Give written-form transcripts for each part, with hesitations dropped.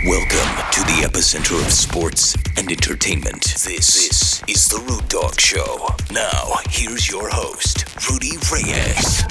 Welcome to the epicenter of sports and entertainment. This is The Rude Dog Show. Now, here's your host, Rudy Reyes.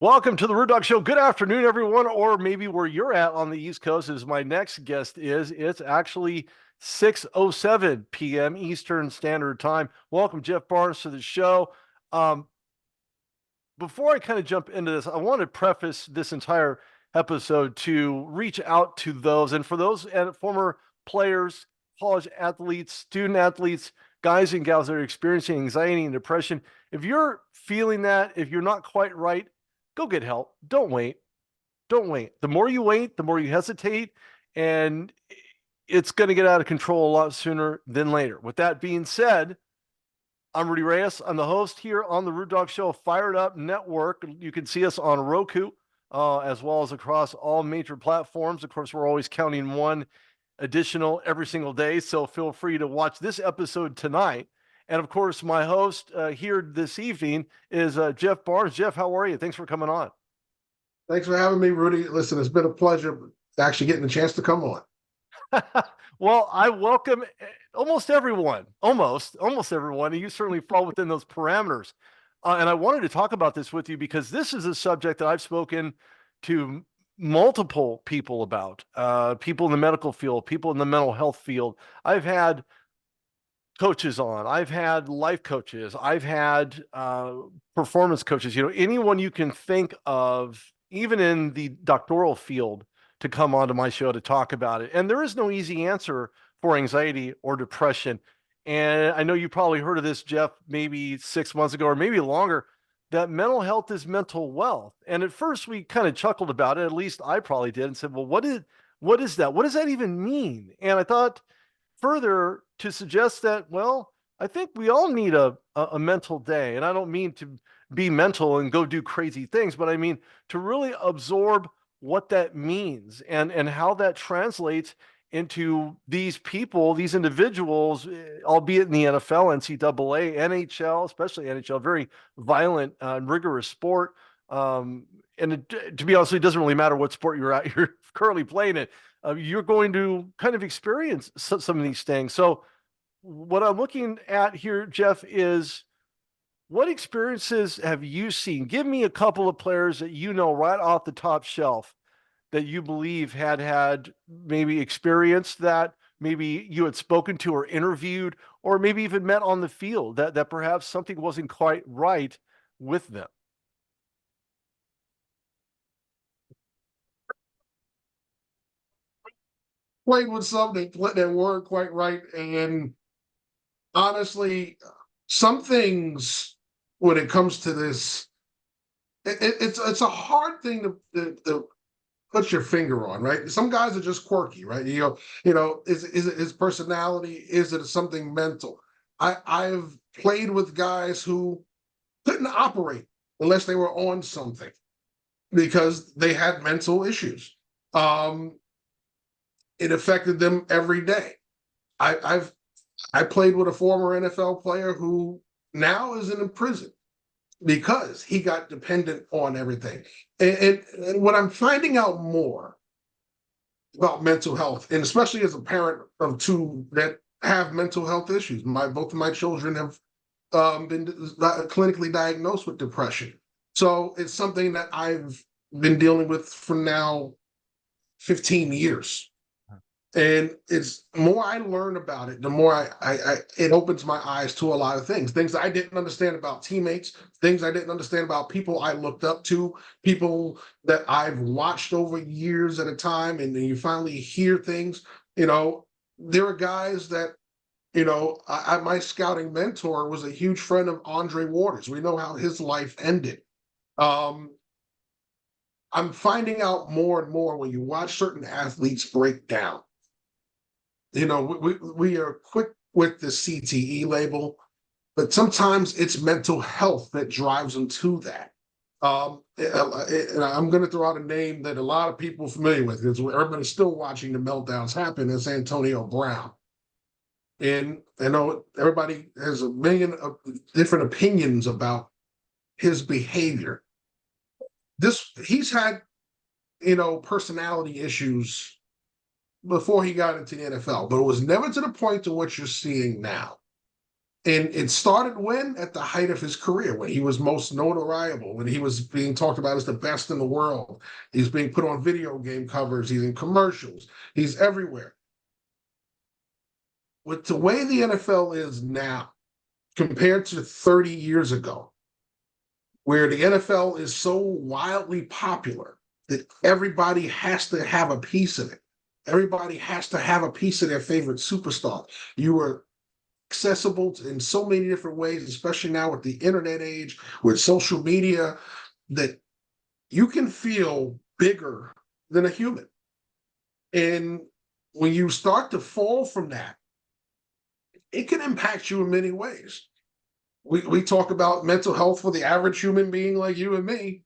Welcome to the Rude Dog Show. Good afternoon, everyone, or maybe where you're at on the East Coast as my next guest is. It's actually 6:07 p.m. Eastern Standard Time. Welcome, Jeff Barnes, to the show. Before I kind of jump into this, I want to preface this entire episode to reach out to those, and for those former players, college athletes, student athletes, guys and gals that are experiencing anxiety and depression. If you're feeling that, if you're not quite right, go get help. Don't wait. Don't wait. The more you wait, the more you hesitate, and it's going to get out of control a lot sooner than later. With that being said, I'm Rudy Reyes. I'm the host here on the Rude Dog Show Fired Up Network. You can see us on Roku, as well as across all major platforms. Of course, we're always counting one additional every single day, so feel free to watch this episode tonight. And of course, my host here this evening is Jeff Barnes. Jeff, how are you? Thanks for coming on. Thanks for having me, Rudy. Listen, it's been a pleasure actually getting the chance to come on. Well, I welcome almost everyone, almost everyone. And you certainly fall within those parameters. And I wanted to talk about this with you because this is a subject that I've spoken to multiple people about, people in the medical field, people in the mental health field. I've had coaches on, I've had life coaches, I've had performance coaches, anyone you can think of, even in the doctoral field, to come onto my show to talk about it. And there is no easy answer for anxiety or depression. And I know you probably heard of this, Jeff, maybe 6 months ago or maybe longer, that mental health is mental wealth. And at first we kind of chuckled about it, at least I probably did, and said, well, what is that? What does that even mean? And I thought further to suggest that, well, I think we all need a mental day. And I don't mean to be mental and go do crazy things, but I mean to really absorb what that means and how that translates into these people, these individuals, albeit in the NFL, NCAA, NHL, especially NHL, very violent and rigorous sport. And to be honest, it doesn't really matter what sport you're currently playing it. You're going to kind of experience some of these things. So what I'm looking at here, Jeff, is what experiences have you seen? Give me a couple of players that you know right off the top shelf that you believe had maybe experienced that, maybe you had spoken to or interviewed, or maybe even met on the field, that perhaps something wasn't quite right with them. Played with some that weren't quite right, and honestly, some things when it comes to this, it's a hard thing to put your finger on, right? Some guys are just quirky, right? Is it his personality? Is it something mental? I've played with guys who couldn't operate unless they were on something because they had mental issues. It affected them every day. I played with a former NFL player who now is in prison because he got dependent on everything. And what I'm finding out more about mental health, and especially as a parent of two that have mental health issues, both of my children have been clinically diagnosed with depression. So it's something that I've been dealing with for now 15 years. And it's more I learn about it, the more it opens my eyes to a lot of things I didn't understand about teammates, things I didn't understand about people I looked up to, people that I've watched over years at a time. And then you finally hear things, there are guys that, my scouting mentor was a huge friend of Andre Waters. We know how his life ended. I'm finding out more and more when you watch certain athletes break down. We are quick with the CTE label, but sometimes it's mental health that drives them to that. And I'm going to throw out a name that a lot of people are familiar with. Because everybody's still watching the meltdowns happen. It's Antonio Brown. And I know everybody has a million of different opinions about his behavior. He's had, personality issues before he got into the NFL, but it was never to the point to what you're seeing now. And it started when? At the height of his career, when he was most notoriable, when he was being talked about as the best in the world. He's being put on video game covers, he's in commercials, he's everywhere. With the way the NFL is now, compared to 30 years ago, where the NFL is so wildly popular that everybody has to have a piece of it. Everybody has to have a piece of their favorite superstar. You are accessible in so many different ways, especially now with the internet age, with social media, that you can feel bigger than a human. And when you start to fall from that, it can impact you in many ways. We talk about mental health for the average human being like you and me,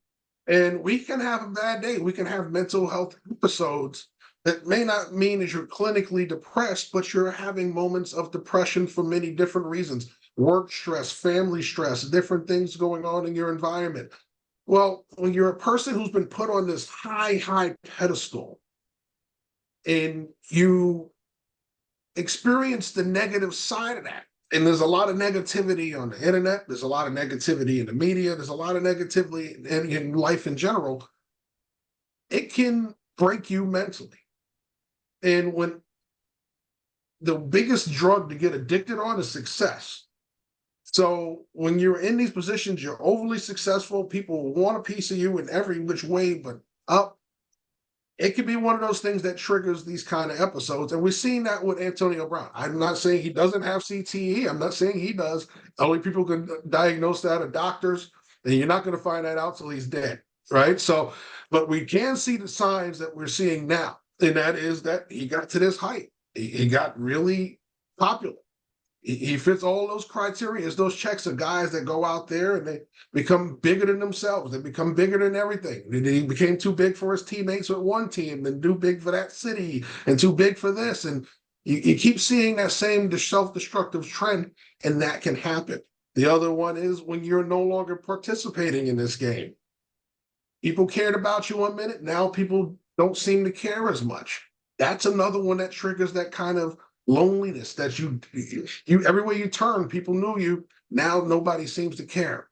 and we can have a bad day. We can have mental health episodes that may not mean that you're clinically depressed, but you're having moments of depression for many different reasons. Work stress, family stress, different things going on in your environment. Well, when you're a person who's been put on this high pedestal and you experience the negative side of that, and there's a lot of negativity on the internet, there's a lot of negativity in the media, there's a lot of negativity in life in general, it can break you mentally. And when the biggest drug to get addicted on is success. So when you're in these positions, you're overly successful, people want a piece of you in every which way but up. It could be one of those things that triggers these kind of episodes. And we've seen that with Antonio Brown. I'm not saying he doesn't have CTE. I'm not saying he does. Only people can diagnose that are doctors, and you're not going to find that out till he's dead, right? So, but we can see the signs that we're seeing now, and that is that he got to this height. He got really popular. He fits all those criteria. It's those checks of guys that go out there and they become bigger than themselves. They become bigger than everything. He became too big for his teammates with one team, then too big for that city, and too big for this. And you keep seeing that same self-destructive trend, and that can happen. The other one is when you're no longer participating in this game. People cared about you 1 minute. Now people don't seem to care as much. That's another one that triggers that kind of loneliness that you everywhere you turn, people knew you. Now nobody seems to care.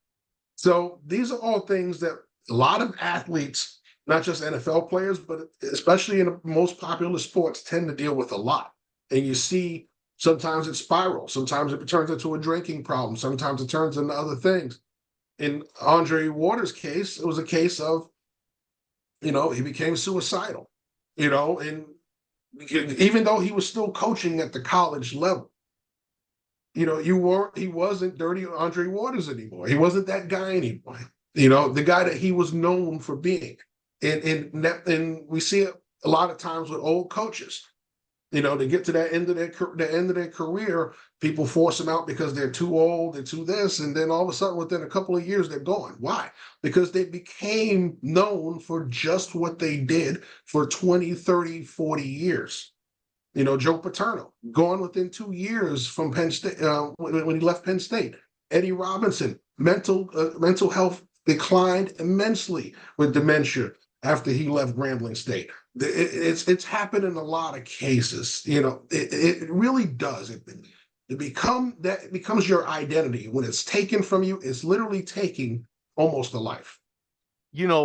So these are all things that a lot of athletes, not just NFL players, but especially in the most popular sports, tend to deal with a lot. And you see sometimes it spirals, sometimes it turns into a drinking problem, sometimes it turns into other things. In Andre Waters' case, it was a case of, he became suicidal, and even though he was still coaching at the college level, he wasn't dirty Andre Waters anymore. He wasn't that guy anymore. The guy that he was known for being. And we see it a lot of times with old coaches. They get to the end of their career, people force them out because they're too old, they're too this, and then all of a sudden within a couple of years they're gone. Why? Because they became known for just what they did for 20, 30, 40 years. Joe Paterno, gone within 2 years from Penn State, when he left Penn State. Eddie Robinson, mental health declined immensely with dementia after he left Grambling State. It's happened in a lot of cases. It really does. It becomes your identity. When it's taken from you, it's literally taking almost a life.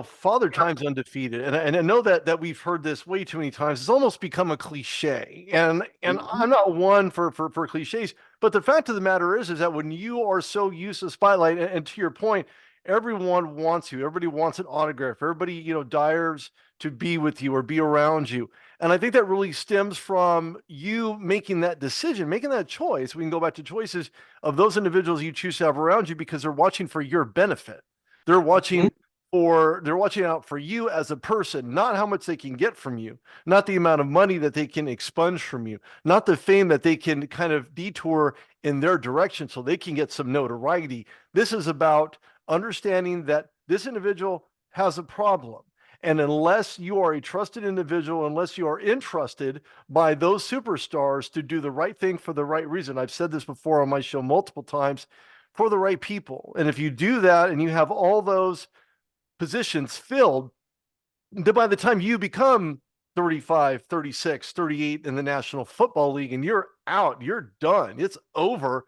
Father Time's undefeated, and I know that we've heard this way too many times. It's almost become a cliche, and I'm not one for cliches, but the fact of the matter is that when you are so used to spotlight, and to your point, everyone wants you. Everybody wants an autograph. Everybody, desires to be with you or be around you. And I think that really stems from you making that decision, making that choice. We can go back to choices of those individuals you choose to have around you because they're watching for your benefit. They're watching out for you as a person, not how much they can get from you, not the amount of money that they can expunge from you, not the fame that they can kind of detour in their direction so they can get some notoriety. This is about understanding that this individual has a problem. And unless you are a trusted individual, unless you are entrusted by those superstars to do the right thing for the right reason, I've said this before on my show multiple times, for the right people. And if you do that and you have all those positions filled, then by the time you become 35, 36, 38 in the National Football League and you're out, you're done, it's over,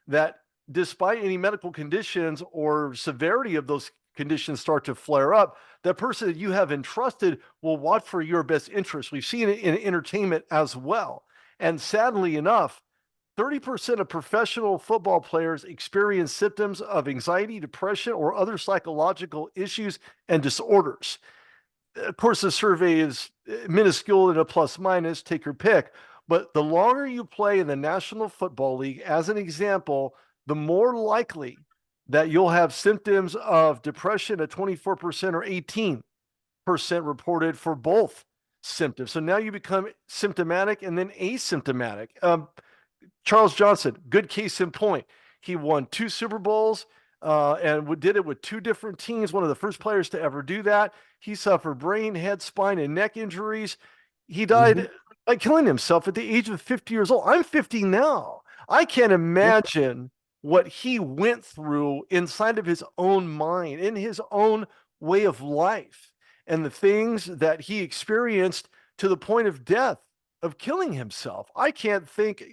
that despite any medical conditions or severity of those conditions start to flare up, that person that you have entrusted will watch for your best interest. We've seen it in entertainment as well. And sadly enough, 30% of professional football players experience symptoms of anxiety, depression, or other psychological issues and disorders. Of course, the survey is minuscule and a plus minus, take your pick. But the longer you play in the National Football League, as an example, the more likely that you'll have symptoms of depression at 24% or 18% reported for both symptoms. So now you become symptomatic and then asymptomatic. Charles Johnson, good case in point. He won 2 Super Bowls and did it with 2 different teams. One of the first players to ever do that. He suffered brain, head, spine, and neck injuries. He died by killing himself at the age of 50 years old. I'm 50 now. I can't imagine what he went through inside of his own mind, in his own way of life, and the things that he experienced to the point of death, of killing himself. I can't think,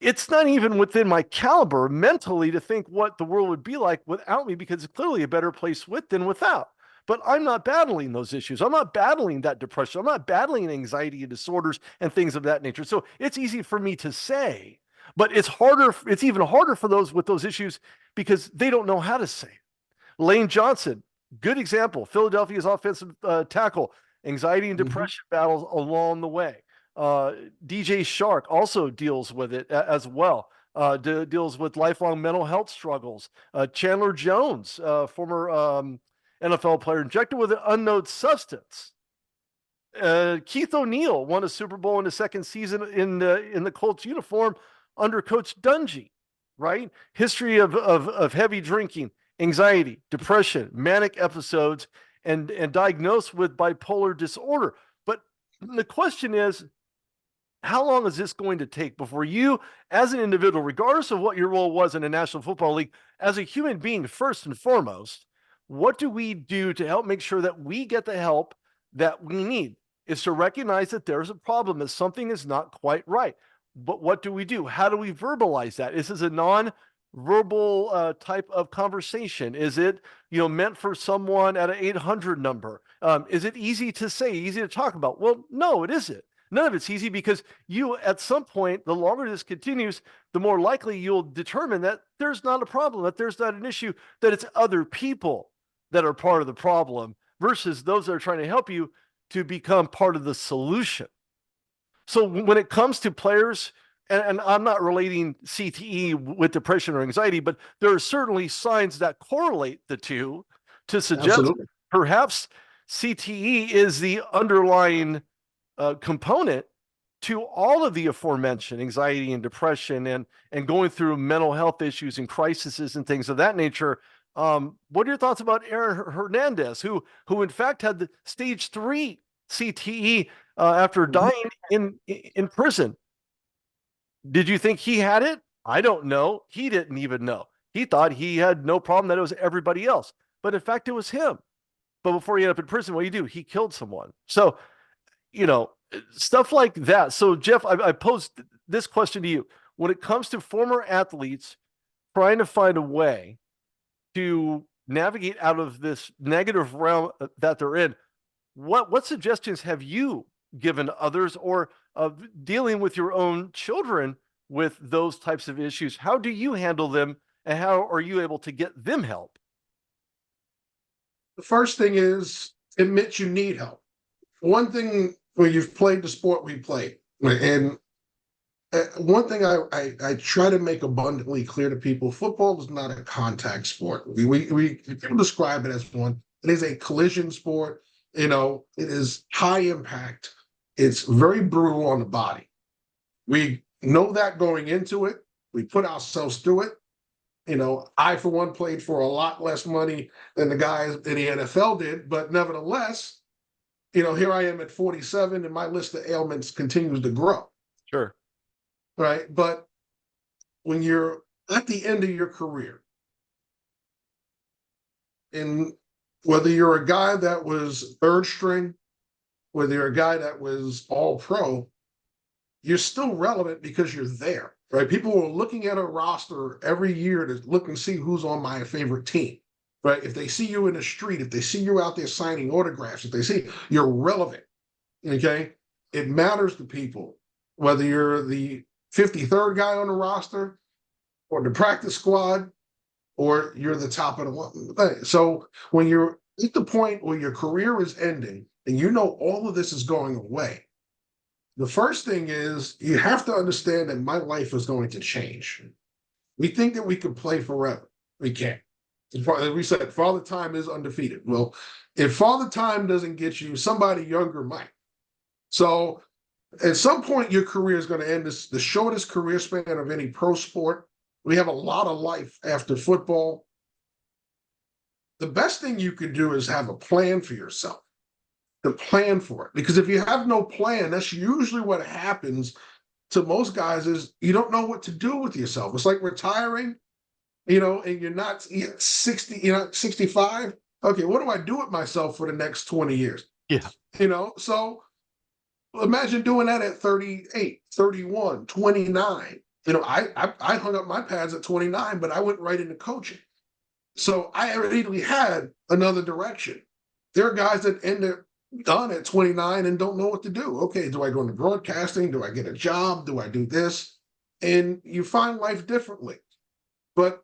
it's not even within my caliber mentally to think what the world would be like without me, because it's clearly a better place with than without. But I'm not battling those issues. I'm not battling that depression. I'm not battling anxiety and disorders and things of that nature. So it's easy for me to say, but it's harder. It's even harder for those with those issues because they don't know how to say it. Lane Johnson, good example. Philadelphia's offensive tackle, anxiety and depression battles along the way. DJ Shark also deals with it as well. Deals with lifelong mental health struggles. Chandler Jones, former NFL player, injected with an unknown substance. Keith O'Neill won a Super Bowl in the second season in the Colts uniform under Coach Dungy, right? History of heavy drinking, anxiety, depression, manic episodes, and diagnosed with bipolar disorder. But the question is, how long is this going to take before you, as an individual, regardless of what your role was in the National Football League, as a human being, first and foremost, what do we do to help make sure that we get the help that we need? Is to recognize that there's a problem, that something is not quite right. But what do we do? How do we verbalize that? Is this a non-verbal type of conversation? Is it, meant for someone at an 800 number? Is it easy to say, easy to talk about? Well, no, it isn't. None of it's easy, because you, at some point, the longer this continues, the more likely you'll determine that there's not a problem, that there's not an issue, that it's other people that are part of the problem versus those that are trying to help you to become part of the solution. So when it comes to players, and I'm not relating CTE with depression or anxiety, but there are certainly signs that correlate the two to suggest perhaps CTE is the underlying component to all of the aforementioned anxiety and depression and going through mental health issues and crises and things of that nature. What are your thoughts about Aaron Hernandez, who in fact had the stage 3 CTE after dying in prison? Did you think he had it? I don't know. He didn't even know. He thought he had no problem, that it was everybody else. But in fact, it was him. But before he ended up in prison, what do you do? He killed someone. So, stuff like that. So, Jeff, I posed this question to you. When it comes to former athletes trying to find a way to navigate out of this negative realm that they're in, what suggestions have you given others, or of dealing with your own children with those types of issues? How do you handle them, and how are you able to get them help? The first thing is admit you need help. One thing, when you've played the sport we played, and one thing I try to make abundantly clear to people: football is not a contact sport. We people describe it as one. It is a collision sport. It is high impact. It's very brutal on the body. We know that going into it. We put ourselves through it. I, for one, played for a lot less money than the guys in the NFL did, but nevertheless, here I am at 47 and my list of ailments continues to grow. Sure. Right. But when you're at the end of your career, and whether you're a guy that was third string, whether you're a guy that was all pro, you're still relevant because you're there, right? People are looking at a roster every year to look and see who's on my favorite team, right? If they see you in the street, if they see you out there signing autographs, if they see you're relevant, okay? It matters to people, whether you're the 53rd guy on the roster or the practice squad, or you're the top of the one. So when you're at the point where your career is ending and all of this is going away, the first thing is you have to understand that my life is going to change. We think that we can play forever. We can't. As we said, Father Time is undefeated. Well, if Father Time doesn't get you, somebody younger might. So at some point, your career is going to end. This the shortest career span of any pro sport. We have a lot of life after football. The best thing you could do is have a plan for yourself. To plan for it. Because if you have no plan, that's usually what happens to most guys is you don't know what to do with yourself. It's like retiring, and you're not 60, you're not 65. Okay, what do I do with myself for the next 20 years? Yeah. So imagine doing that at 38, 31, 29. I hung up my pads at 29, but I went right into coaching. So I immediately had another direction. There are guys that end up done at 29 and don't know what to do. Okay, do I go into broadcasting? Do I get a job? Do I do this? And you find life differently. But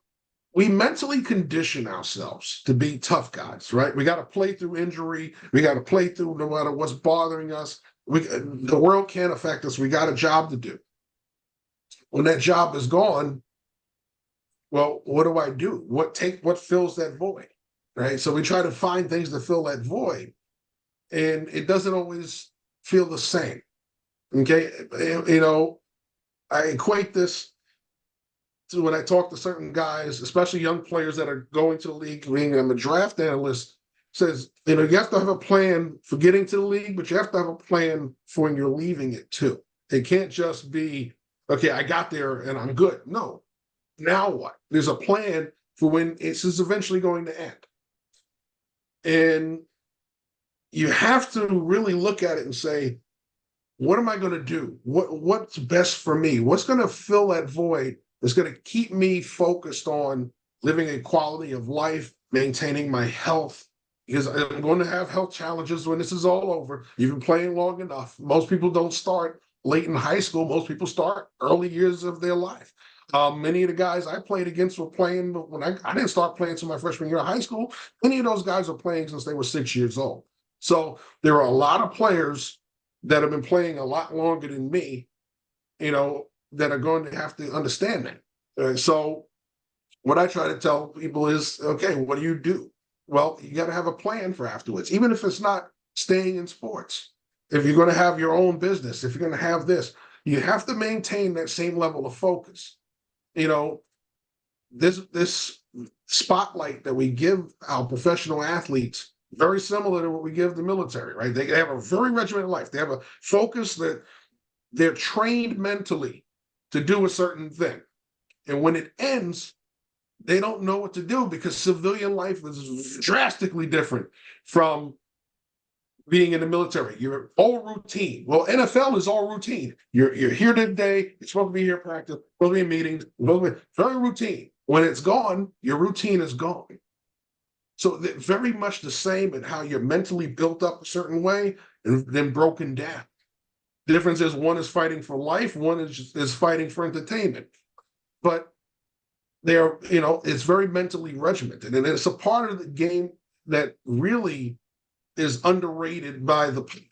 we mentally condition ourselves to be tough guys, right? We got to play through injury. We got to play through no matter what's bothering us. The world can't affect us. We got a job to do. When that job is gone, well, what do I do? What fills that void, right? So we try to find things to fill that void, and it doesn't always feel the same. Okay, I equate this to when I talk to certain guys, especially young players that are going to the league. I'm a draft analyst. Says you have to have a plan for getting to the league, but you have to have a plan for when you're leaving it too. It can't just be okay. I got there and I'm good. No. Now what? There's a plan for when this is eventually going to end. And you have to really look at it and say, what am I going to do? What's best for me? What's going to fill that void that's going to keep me focused on living a quality of life, maintaining my health? Because I'm going to have health challenges when this is all over. You've been playing long enough. Most people don't start late in high school. Most people start early years of their life. Many of the guys I played against were playing when I didn't start playing until my freshman year of high school. Many of those guys are playing since they were 6 years old. So there are a lot of players that have been playing a lot longer than me, that are going to have to understand that. So what I try to tell people is, okay, what do you do? Well, you got to have a plan for afterwards, even if it's not staying in sports. If you're going to have your own business, if you're going to have this, you have to maintain that same level of focus. This spotlight that we give our professional athletes, very similar to what we give the military, right? They have a very regimented life. They have a focus that they're trained mentally to do a certain thing. And when it ends, they don't know what to do because civilian life is drastically different from being in the military. You're all routine. Well, NFL is all routine. You're here today. You're supposed to be here practice, supposed to be in meetings, very routine. When it's gone, your routine is gone. So very much the same in how you're mentally built up a certain way and then broken down. The difference is one is fighting for life, one is fighting for entertainment. But they're, it's very mentally regimented. And it's a part of the game that really is underrated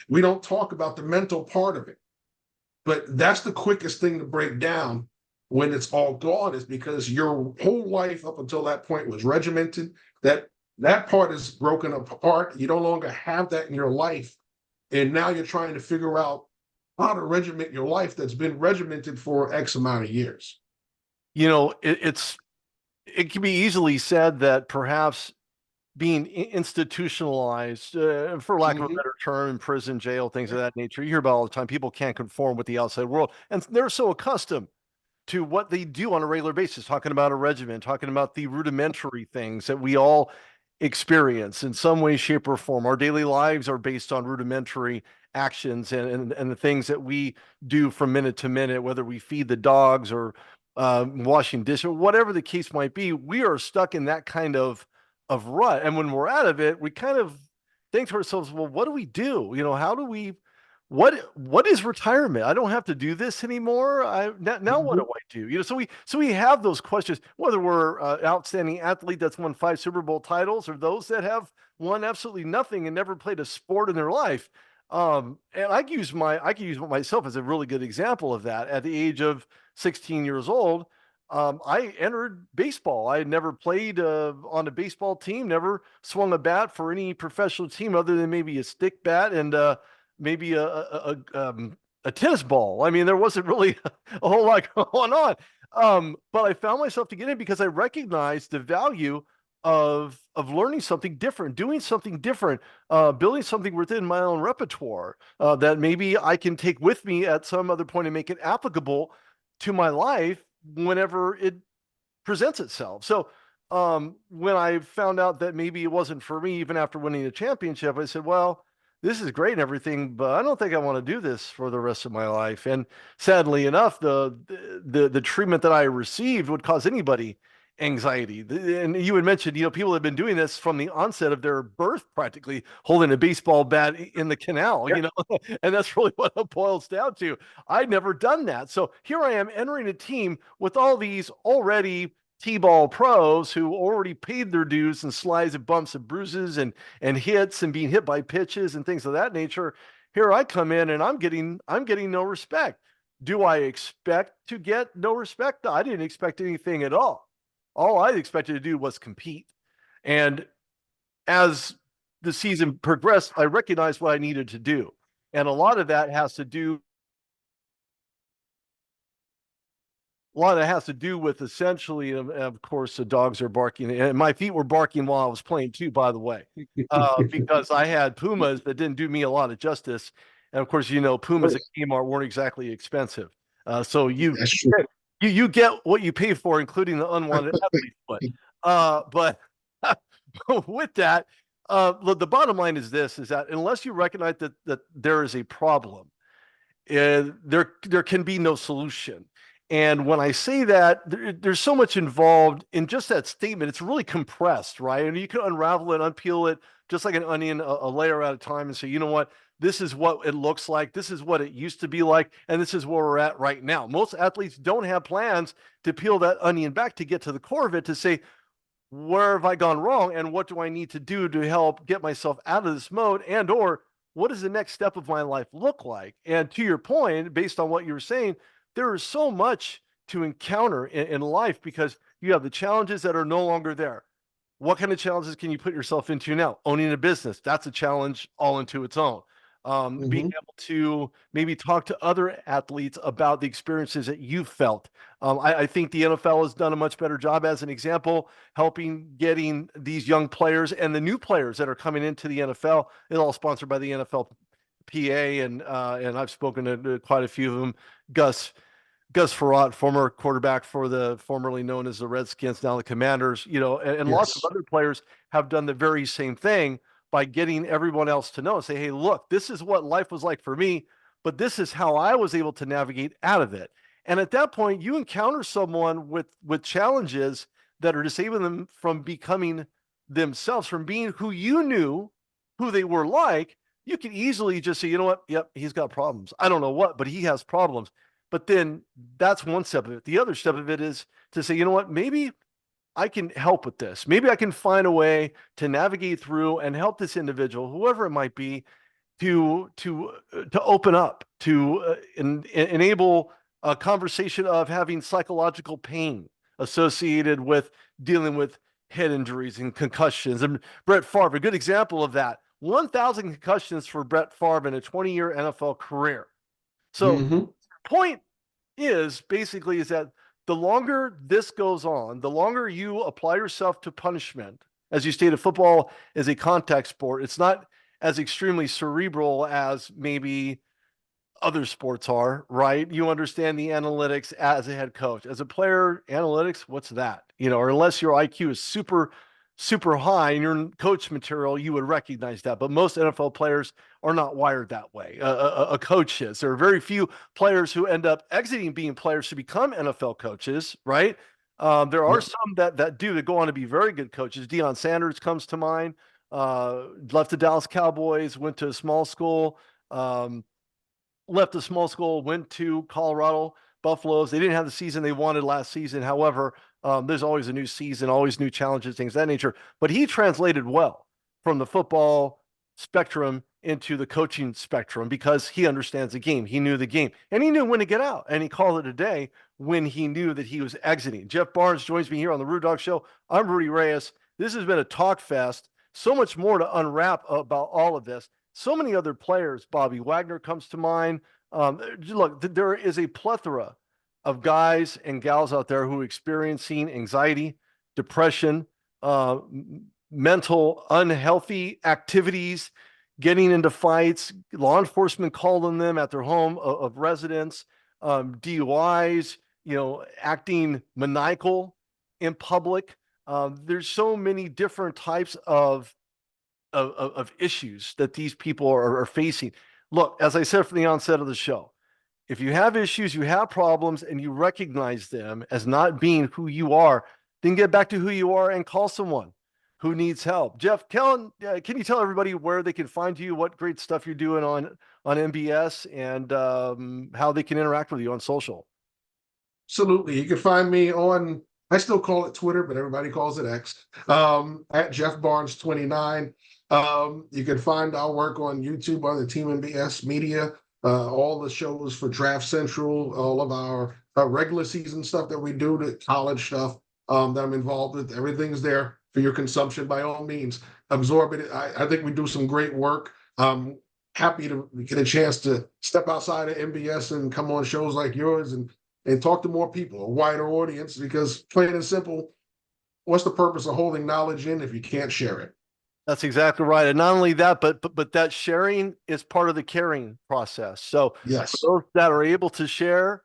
we don't talk about the mental part of it. But that's the quickest thing to break down when it's all gone, is because your whole life up until that point was regimented. That part is broken apart. You no longer have that in your life. And now you're trying to figure out how to regiment your life that's been regimented for X amount of years. It's it can be easily said that perhaps being institutionalized, for lack of a Mhm. better term, in prison, jail, things of that nature. You hear about all the time. People can't conform with the outside world, and they're so accustomed to what they do on a regular basis, talking about a regimen, talking about the rudimentary things that we all experience in some way, shape, or form. Our daily lives are based on rudimentary actions and the things that we do from minute to minute, whether we feed the dogs or washing dishes, whatever the case might be. We are stuck in that kind of rut. And when we're out of it, we kind of think to ourselves, well, what do we do? How do we what is retirement? I don't have to do this anymore. Now what do Mhm. I do? So we have those questions. Whether we're outstanding athlete that's won 5 Super Bowl titles, or those that have won absolutely nothing and never played a sport in their life. And I can use myself as a really good example of that. At the age of 16 years old, I entered baseball. I had never played on a baseball team, never swung a bat for any professional team other than maybe a stick bat and maybe a tennis ball. I mean, there wasn't really a whole lot going on. But I found myself to get in because I recognized the value of learning something different, doing something different, building something within my own repertoire that maybe I can take with me at some other point and make it applicable to my life whenever it presents itself. So when I found out that maybe it wasn't for me, even after winning the championship, I said, well, this is great and everything, but I don't think I want to do this for the rest of my life. And sadly enough, the treatment that I received would cause anybody anxiety. And you had mentioned, people have been doing this from the onset of their birth, practically holding a baseball bat in the canal, and that's really what it boils down to. I'd never done that. So here I am entering a team with all these already T-ball pros who already paid their dues and slides and bumps and bruises and hits and being hit by pitches and things of that nature. Here I come in and I'm getting no respect. Do I expect to get no respect? I didn't expect anything at all. All I expected to do was compete. And as the season progressed, I recognized what I needed to do. And a lot of that has to do with essentially, of course, the dogs are barking, and my feet were barking while I was playing too, by the way, because I had Pumas that didn't do me a lot of justice. And of course, Pumas Oh, at Kmart weren't exactly expensive. So you that's true. you get what you pay for, including the unwanted athlete foot. But with that, the bottom line is this: is that unless you recognize that there is a problem, there can be no solution. And when I say that, there's so much involved in just that statement. It's really compressed, right? And you can unravel it, unpeel it, just like an onion, a layer at a time, and say, you know what? This is what it looks like. This is what it used to be like, and this is where we're at right now. Most athletes don't have plans to peel that onion back to get to the core of it to say, where have I gone wrong and what do I need to do to help get myself out of this mode, and or what does the next step of my life look like? And to your point, based on what you were saying, there is so much to encounter in life because you have the challenges that are no longer there. What kind of challenges can you put yourself into now? Owning a business, that's a challenge all into its own. Being Mhm. able to maybe talk to other athletes about the experiences that you've felt. I think the NFL has done a much better job, as an example, helping getting these young players and the new players that are coming into the NFL. It's all sponsored by the NFLPA, and I've spoken to quite a few of them. Gus Gus Farrat, former quarterback for the formerly known as the Redskins, now the Commanders, and lots of Yes. other players have done the very same thing by getting everyone else to know, say, hey, look, this is what life was like for me, but this is how I was able to navigate out of it. And at that point, you encounter someone with challenges that are disabling them from becoming themselves, from being who you knew who they were like. You can easily just say, you know what? Yep, he's got problems. I don't know what, but he has problems. But then that's one step of it. The other step of it is to say, you know what, maybe I can help with this. Maybe I can find a way to navigate through and help this individual, whoever it might be, to open up, to enable a conversation of having psychological pain associated with dealing with head injuries and concussions. And Brett Favre, a good example of that. 1,000 concussions for Brett Favre in a 20-year NFL career. So Hmm. point is basically is that the longer this goes on, the longer you apply yourself to punishment. As you stated, football is a contact sport. It's not as extremely cerebral as maybe other sports are, right? You understand the analytics as a head coach. As a player, analytics, what's that? Or unless your IQ is super, super high in your coach material, you would recognize that. But most NFL players are not wired that way. A coach is. There are very few players who end up exiting being players to become NFL coaches, right? There are some that do that go on to be very good coaches. Deion Sanders comes to mind. Left the Dallas Cowboys, went to a small school. Left a small school, went to Colorado Buffaloes. They didn't have the season they wanted last season. However, there's always a new season, always new challenges, things of that nature. But he translated well from the football spectrum into the coaching spectrum because he understands the game. He knew the game, and he knew when to get out, and he called it a day when he knew that he was exiting. Jeff Barnes joins me here on the Rude Dog Show. I'm Rudy Reyes. This has been a talk fest. So much more to unwrap about all of this. So many other players. Bobby Wagner comes to mind. Look, there is a plethora of guys and gals out there who are experiencing anxiety, depression, mental unhealthy activities, getting into fights, law enforcement calling them at their home of residence, DUIs, acting maniacal in public. There's so many different types of issues that these people are facing. Look, as I said from the onset of the show, if you have issues, you have problems, and you recognize them as not being who you are, then get back to who you are and call someone who needs help. Jeff, can you tell everybody where they can find you, what great stuff you're doing on MBS, and how they can interact with you on social? Absolutely. You can find me on, I still call it Twitter, but everybody calls it X, at Jeff Barnes 29. You can find our work on YouTube on the Team MBS Media, all the shows for Draft Central, all of our regular season stuff that we do, the college stuff that I'm involved with. Everything's there for your consumption. By all means, absorb it. I think we do some great work. Happy to get a chance to step outside of MBS and come on shows like yours and talk to more people, a wider audience, because plain and simple, what's the purpose of holding knowledge in if you can't share it? That's exactly right. And not only that, but that sharing is part of the caring process. So yes, for those that are able to share,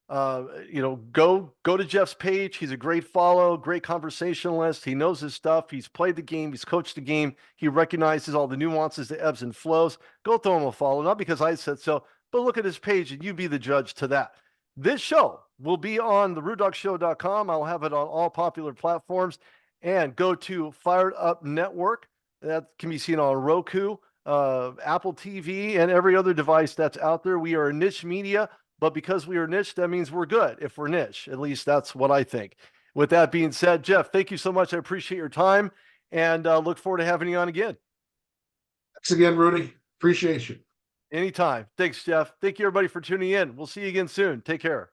go to Jeff's page. He's a great follow, great conversationalist. He knows his stuff. He's played the game. He's coached the game. He recognizes all the nuances, the ebbs and flows. Go throw him a follow, not because I said so, but look at his page and you be the judge to that. This show will be on TheRudeDogShow.com. I'll have it on all popular platforms, and go to Fired Up Network. That can be seen on Roku, Apple TV, and every other device that's out there. We are a niche media, but because we are niche, that means we're good if we're niche. At least that's what I think. With that being said, Jeff, thank you so much. I appreciate your time, and look forward to having you on again. Thanks again, Rudy. Appreciate you. Anytime. Thanks, Jeff. Thank you, everybody, for tuning in. We'll see you again soon. Take care.